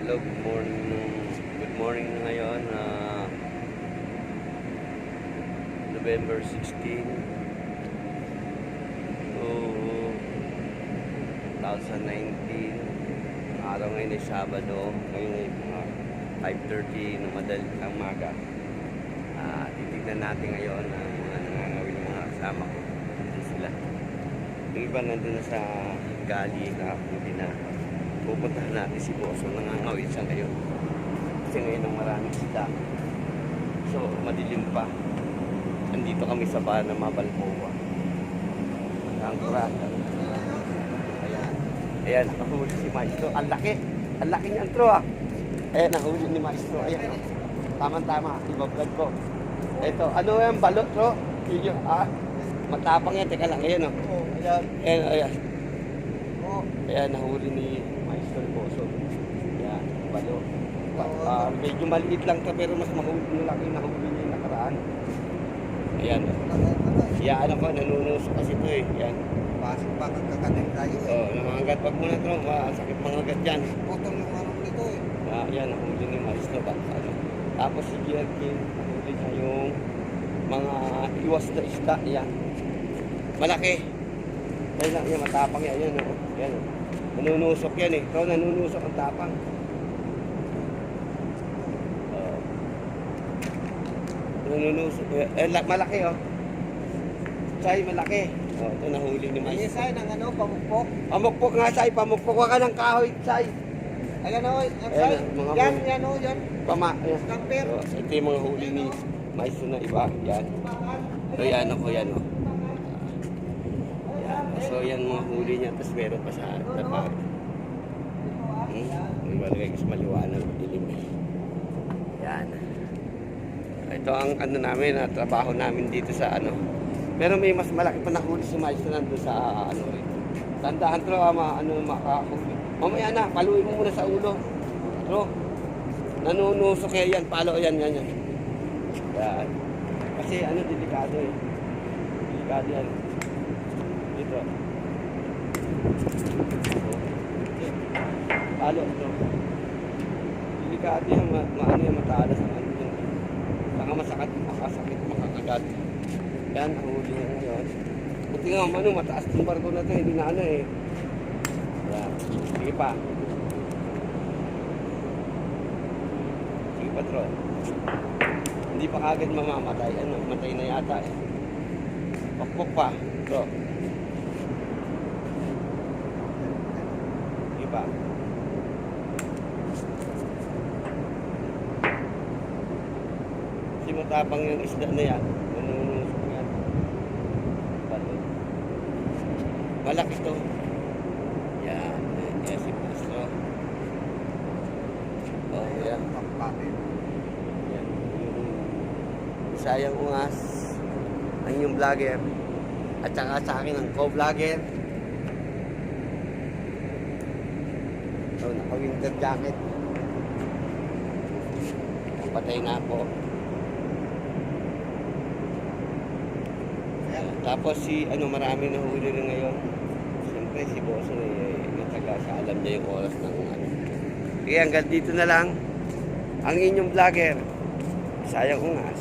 Hello, good morning. Good morning na ngayon. November 16, 2019. Araw ngayon ay Sabado. Ngayon ay 5:30 ng madaling umaga. Titignan natin ngayon ang mga nangangawin ng mga kasama ko. Nandun sila. Yung iba nandun na sa gali na hindi na. Pupuntahan natin si Boso. Nangangawin siya ngayon. Kasi ngayon ang maraming sila. So, madilim pa. Andito kami sa bahan ng Mabalboa. Angkra. Ayan. Ayan, nakahuli si Maestro. Ang laki. Ang laki niyan, Tro, ah. Ayan, nahuli ni Maestro. Ayan, oh. Tama-tama. Iba-vlog ko. Ito, ano yan, balot, Tro? Yung, matapang yan. Teka lang, ayan, oh. Ayan, ayan, ayan. Ayan, nahuli ni Maestro Boso. Ayan, balot. Medyo maliit lang to pero mas malaki nahuli niya yung nakaraan. Ayan. Iyaan ako, nanunusok kasi ito eh. Ayan. Pasok pa kagkakating tayo eh. Oo, namangat pag muna ito, sakit mga agad dyan. Putol yung manong nito eh. Ayan, nahuli ni Maestro ba? Ano? Tapos si Gierkin, nahuli niya yung mga iwas na isda. Ayan. Malaki. Ayan lang, yan, matapang yan. Ayan, oh. Ayan, oh. Nanunusok yan eh. Ito, nanunusok ang tapang. Nanunusok. Malaki oh. Say, malaki. Oh, ito nahuli ni Ay, Maestro. say, ng ano, pamukpok. Pamukpok nga, Say. Pamukpok. Huwag ka ng kahoy, Say. Ayan o, say. Ayan, mga Yan, huli. yan o, yan. Pama. Ayan. Camper. So, ito yung mga huli ni Maestro na iba. Yan. So, yan ako, yan o. Yan. So, yan mga huli niya. Tapos meron pa sa tapag. Malagay ko sa maliwanag. Dilim. Yan. Ito ang ano namin, trabaho namin dito sa ano. Pero may mas malaki pa nahuli si Maestro nandun sa ano rin. Tandaan Tro, makahuli. Mamaya na, paluin mo muna sa ulo. Tro, nanunusok yan, palo yan. Yan. Kasi ano, delikado eh. Delikado yan. Dito. Palo, Tro. Delikado yan, maano yan, matalas ang ano yan. Baka makasakit, makakagat. Yan, nahuli yan ngayon. Buti nga, mataas yung barko na ito, hindi na ano eh. Yan, sige pa. Sige pa, Tro. Hindi pa kagad mamamatay, matay na yata eh. Pokpok pa, Tro. Sige pa. Kasi matapang yung isda na yan. Nanunusok yan. Balot. Malaki to. Yan. Yan si Maestro. Oh, yan. Pampapin. Yan. Sayang ungas. Ang yung vlogger. At saka sa akin ang co-vlogger. So, naka-winter jacket. Patay na ako. Tapos marami na huli rin ngayon. Siyempre si Boso nataga sa alam niya yung oras ng ano. Kaya hanggang dito na lang ang inyong vlogger. Sayang ungas.